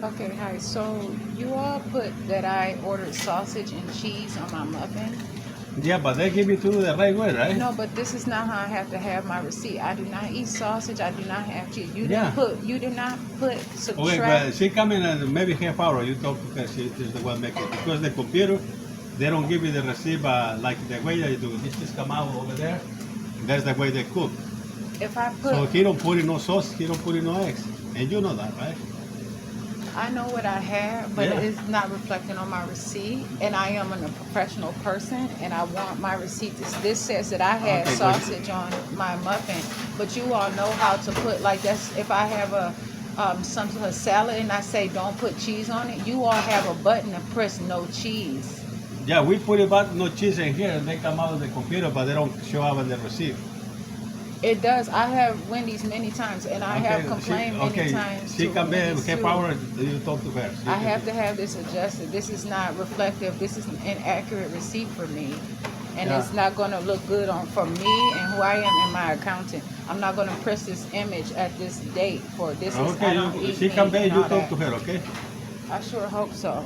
Okay, hi. So you all put that I ordered sausage and cheese on my muffin. Yeah, but they give it to you the right way, right? No, but this is not how I have to have my receipt. I do not eat sausage. I do not have cheese. Yeah. You did not put Okay, subtract. but she come in and maybe half hour. You talk to her. She is the one making it because the computer, they don't give you the receipt like the way they do. This just come out over there. That's the way they cook. If I put So he don't put in no sauce. He don't put in no eggs, and you know that, right? I know what I have, but it Yeah. is not reflecting on my receipt. And I am a professional person, and I want my receipt. This says that I had Okay, good. sausage on my muffin, but you all know how to put like that's if I have a salad and I say don't put cheese on it. You all have a button to press no cheese. Yeah, we put about no cheese in here, and they come out of the computer, but they don't show up on the receipt. It does. I have Wendy's many times, and I have complained many times She to come in, Wendy's half too. hour, you talk to her. I have to have this adjusted. This is not reflective. This is an inaccurate receipt for me, and Yeah. it's not going to look good on for me and who I am and my accountant. I'm not going to press this image at this date for this is I Okay, don't eat she meat come back, and you all talk that. to her, okay? I sure hope so.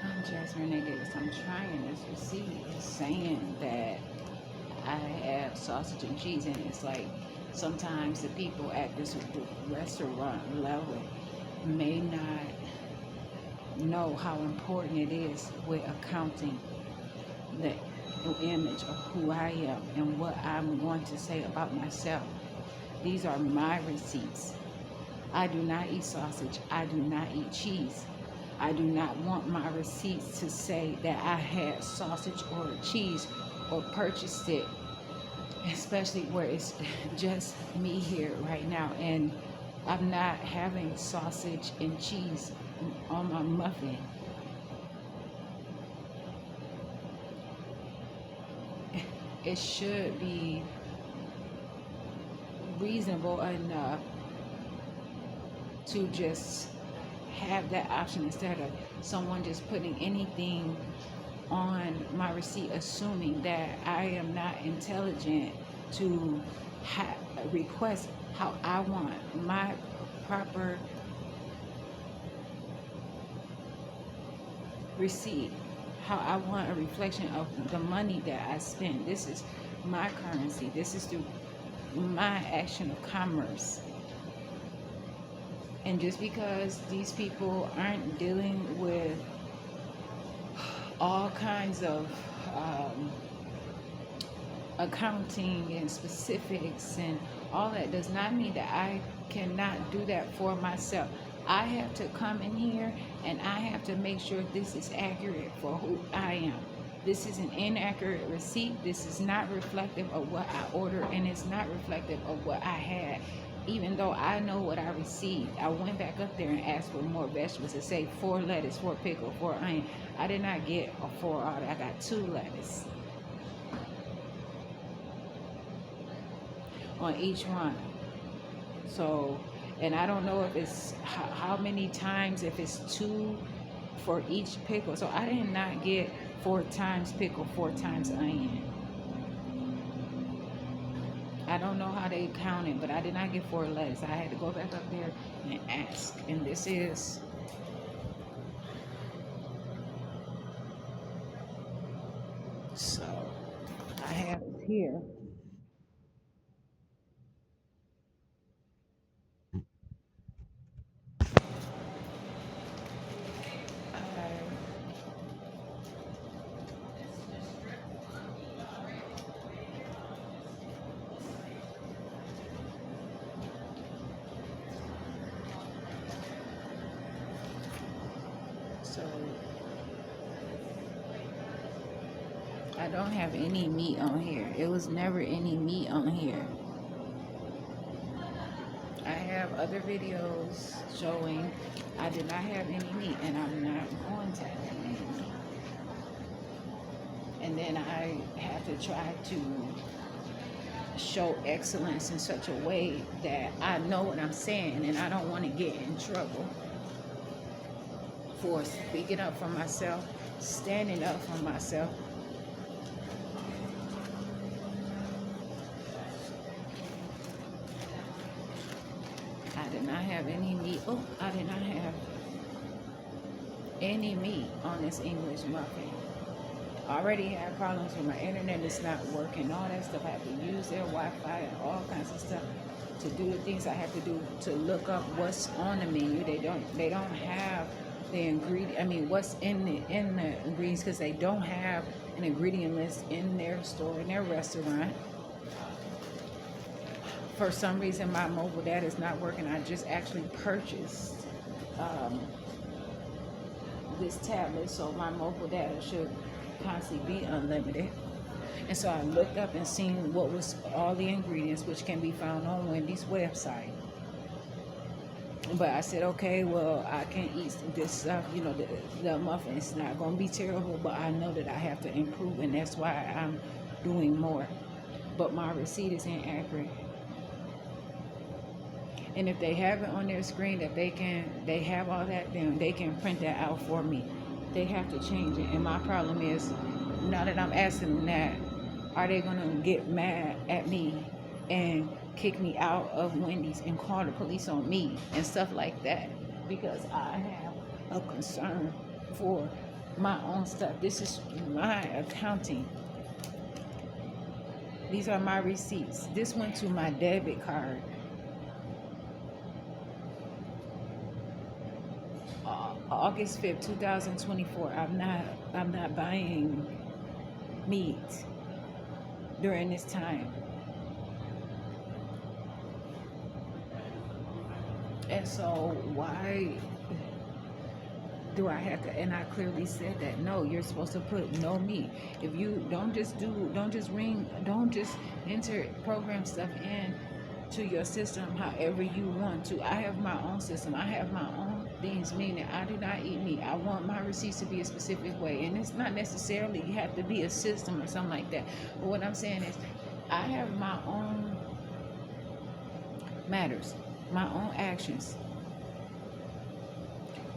I'm Jasmine Renee Davis. I'm trying this receipt. It's saying that I have sausage and cheese, and it's like sometimes the people at this restaurant level may not know how important it is with accounting the image of who I am and what I'm going to say about myself. These are my receipts. I do not eat sausage. I do not eat cheese. I do not want my receipts to say that I had sausage or cheese or purchased it, especially where it's just me here right now. And I'm not having sausage and cheese on my muffin. It should be reasonable enough to just have that option instead of someone just putting anything on my receipt assuming that I am not intelligent to request how I want my proper receipt, how I want a reflection of the money that I spend. This is my currency. This is through my action of commerce. And just because these people aren't dealing with all kinds of um, accounting and specifics and all that does not mean that I cannot do that for myself. I have to come in here and I have to make sure this is accurate for who I am. This is an inaccurate receipt. This is not reflective of what I ordered, and it's not reflective of what I had. Even though I know what I received, I went back up there and asked for more vegetables. It say 4 lettuce, 4 pickle, 4 onion. I did not get a 4 order. I got 2 lettuce on each one. So, and I don't know if it's how many times, if it's 2 for each pickle. So I did not get 4 times pickle, 4 times onion. I don't know how they count it, but I did not get 4 lettuce. I had to go back up there and ask. And this is so I have it here. I, So I don't have any meat on here. It was never any meat on here. I have other videos showing I did not have any meat, and I'm not going to have any meat. And then I have to try to show excellence in such a way that I know what I'm saying, and I don't want to get in trouble for speaking up for myself, standing up for myself. I did not have any meat. Oh, I did not have any meat on this English muffin. I already had problems with my internet. It's not working. All that stuff. I have to use their Wi-Fi and all kinds of stuff to do the things I have to do to look up what's on the menu. They don't have the ingredient. I mean, what's in the ingredients, because they don't have an ingredient list in their store, in their restaurant. For some reason, my mobile data is not working. I just actually purchased this tablet, so my mobile data should constantly be unlimited. And so I looked up and seen what was all the ingredients, which can be found on Wendy's website. But I said, okay, well, I can eat this stuff. You know, the muffin is not going to be terrible, but I know that I have to improve, and that's why I'm doing more. But my receipt is inaccurate. And if they have it on their screen that they have all that, then they can print that out for me. They have to change it. And my problem is, now that I'm asking them that, are they going to get mad at me and kick me out of Wendy's and call the police on me and stuff like that? Because I have a concern for my own stuff. This is my accounting. These are my receipts. This went to my debit card. August 5th, 2024. I'm not buying meat during this time. And so why do I have to? And I clearly said that no, you're supposed to put no meat. If you don't just enter program stuff in to your system however you want to. I have my own system. I have my own things, meaning I do not eat meat. I want my receipts to be a specific way, and it's not necessarily you have to be a system or something like that. But what I'm saying is, I have my own matters, my own actions,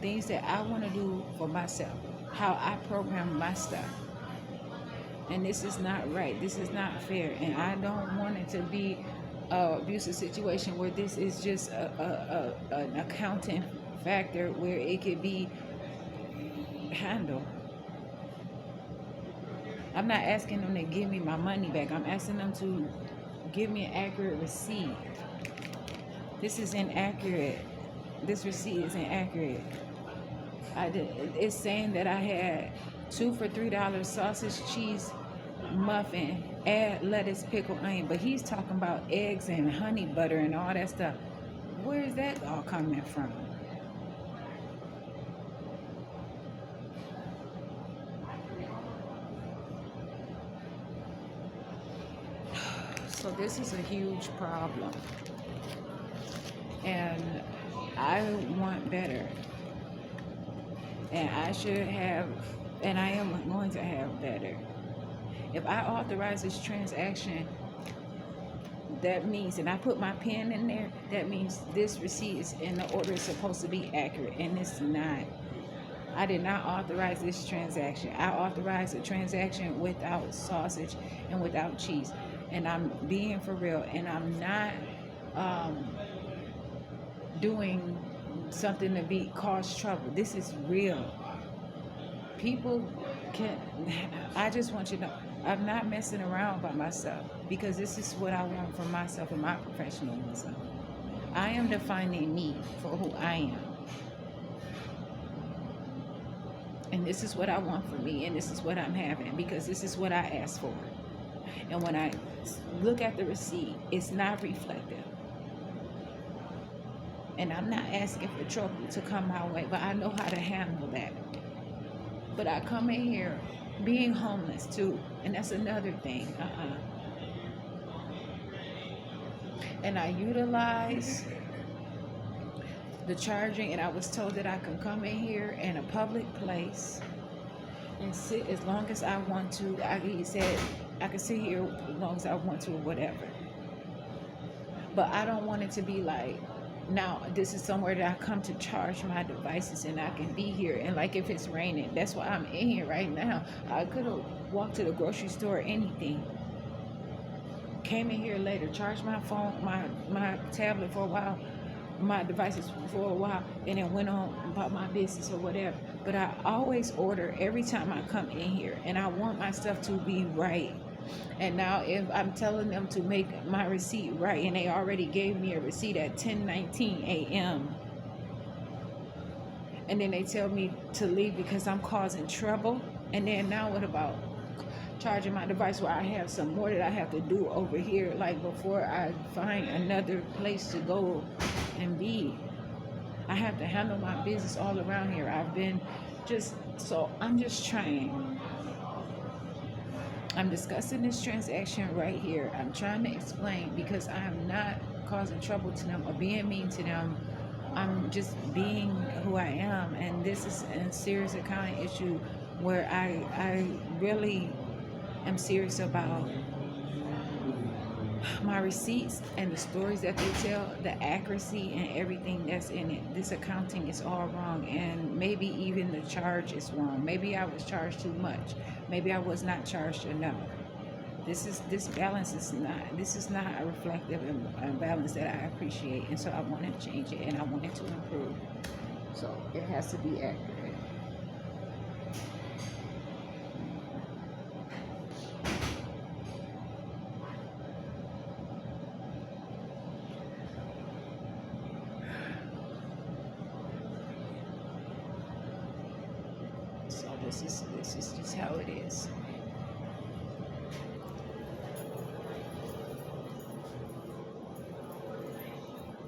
things that I want to do for myself, how I program my stuff. And this is not right. This is not fair, and I don't want it to be an abusive situation where this is just an accounting factor where it could be handled. I'm not asking them to give me my money back. I'm asking them to give me an accurate receipt. This is inaccurate. This receipt is inaccurate. It's saying that I had 2 for $3 sausage, cheese, muffin, add lettuce, pickle, onion. But he's talking about eggs and honey butter and all that stuff. Where is that all coming from? So this is a huge problem, and I want better, and I should have, and I am going to have better. If I authorize this transaction, that means, and I put my pen in there, that means this receipt is in the order it's supposed to be accurate, and it's not. I did not authorize this transaction. I authorized a transaction without sausage and without cheese. And I'm being for real, and I'm not doing something to cause trouble. This is real. People can. I just want you to know, I'm not messing around by myself, because this is what I want for myself and my professionalism. I am defining me for who I am. And this is what I want for me, and this is what I'm having, because this is what I asked for. And when I look at the receipt, it's not reflective. And I'm not asking for trouble to come my way, but I know how to handle that. But I come in here being homeless too, and that's another thing. And I utilize the charging, and I was told that I can come in here in a public place and sit as long as I want to. He said I can sit here as long as I want to or whatever. But I don't want it to be like, now this is somewhere that I come to charge my devices and I can be here. And like if it's raining, that's why I'm in here right now. I could have walked to the grocery store or anything. Came in here later, charged my phone, my tablet for a while, my devices for a while, and then went on about my business or whatever. But I always order every time I come in here, and I want my stuff to be right. And now if I'm telling them to make my receipt right, and they already gave me a receipt at 10:19 a.m., and then they tell me to leave because I'm causing trouble, and then now what about charging my device where I have some more that I have to do over here, like before I find another place to go and be. I have to handle my business all around here. I'm just trying. I'm discussing this transaction right here. I'm trying to explain because I am not causing trouble to them or being mean to them. I'm just being who I am, and this is a serious accounting issue where I really am serious about my receipts and the stories that they tell, the accuracy and everything that's in it. This accounting is all wrong, and maybe even the charge is wrong. Maybe I was charged too much. Maybe I was not charged enough. This balance is not a reflective and balance that I appreciate, and so I want to change it and I want it to improve. So it has to be accurate. So this is just how it is.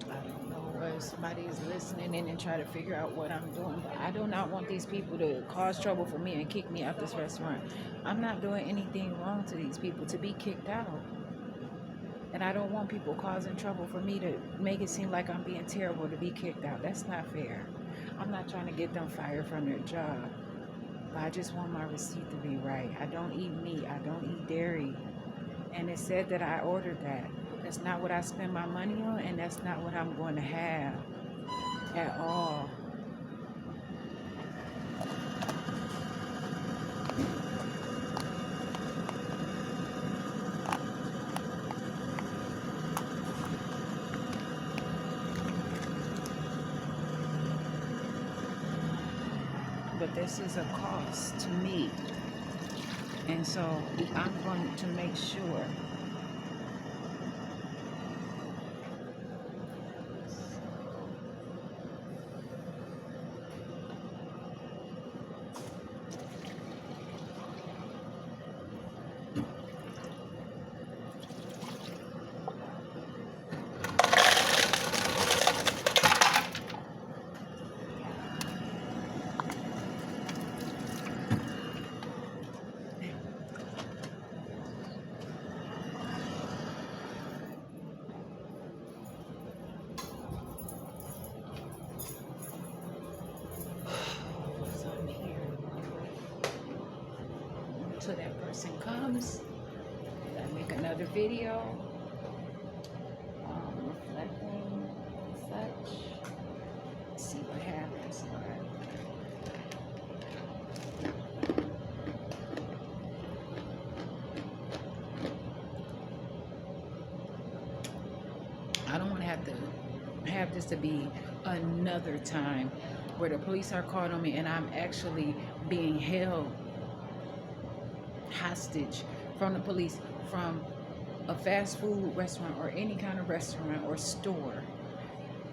I don't know whether somebody is listening in and try to figure out what I'm doing, but I do not want these people to cause trouble for me and kick me out this restaurant. I'm not doing anything wrong to these people to be kicked out. And I don't want people causing trouble for me to make it seem like I'm being terrible to be kicked out. That's not fair. I'm not trying to get them fired from their job. But I just want my receipt to be right. I don't eat meat. I don't eat dairy. And it said that I ordered that. That's not what I spend my money on, and that's not what I'm going to have at all. But this is a cost to me. And so I'm going to make sure till that person comes. I make another video reflecting and such. See what happens. All right. I don't want to have this to be another time where the police are called on me and I'm actually being held hostage from the police, from a fast food restaurant or any kind of restaurant or store,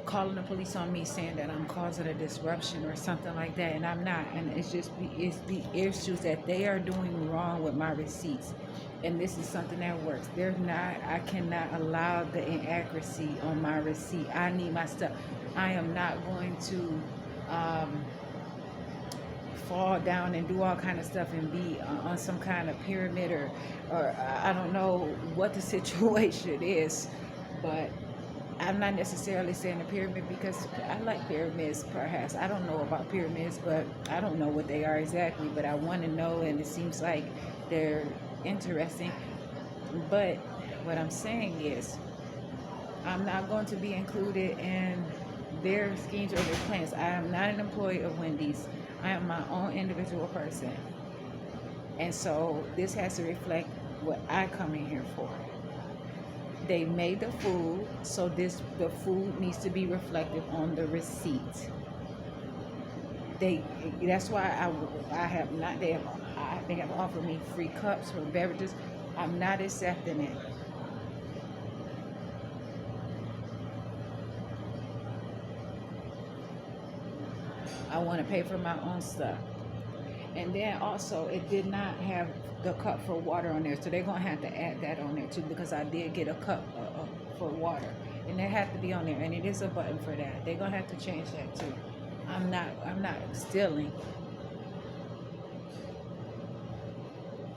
calling the police on me saying that I'm causing a disruption or something like that, and I'm not. And it's the issues that they are doing wrong with my receipts, and this is something that works. I cannot allow the inaccuracy on my receipt. I need my stuff. I am not going to fall down and do all kind of stuff and be on some kind of pyramid, or I don't know what the situation is, but I'm not necessarily saying a pyramid because I like pyramids perhaps. I don't know about pyramids, but I don't know what they are exactly, but I want to know, and it seems like they're interesting. But what I'm saying is I'm not going to be included in their schemes or their plans. I am not an employee of Wendy's. I am my own individual person. And so this has to reflect what I come in here for. They made the food, so the food needs to be reflected on the receipt. That's why I have not they have offered me free cups for beverages. I'm not accepting it. I want to pay for my own stuff. And then also, it did not have the cup for water on there, so they're gonna have to add that on there too, because I did get a cup for water, and it had to be on there, and it is a button for that. They're gonna have to change that too. I'm not stealing.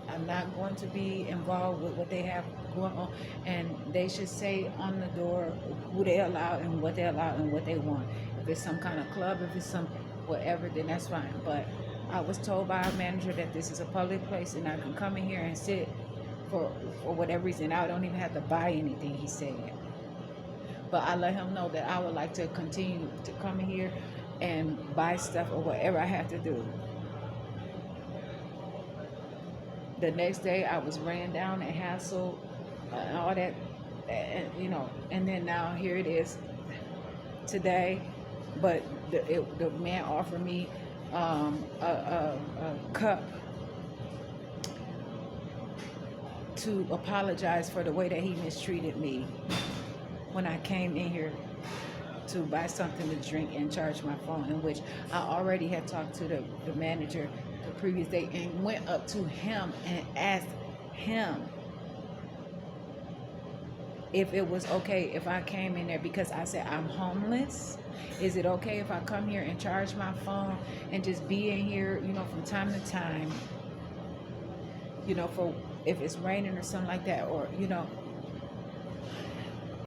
I'm not going to be involved with what they have going on, and they should say on the door who they allow and what they allow and what they want. If it's some kind of club, if it's some whatever, then that's fine. But I was told by our manager that this is a public place and I can come in here and sit for whatever reason. I don't even have to buy anything, he said. But I let him know that I would like to continue to come in here and buy stuff or whatever I have to do. The next day I was ran down and hassled and all that, and and then now here it is today. But the man offered me a cup to apologize for the way that he mistreated me when I came in here to buy something to drink and charge my phone, in which I already had talked to the manager the previous day and went up to him and asked him if it was okay if I came in there, because I said I'm homeless. Is it okay if I come here and charge my phone and just be in here, from time to time, for if it's raining or something like that, or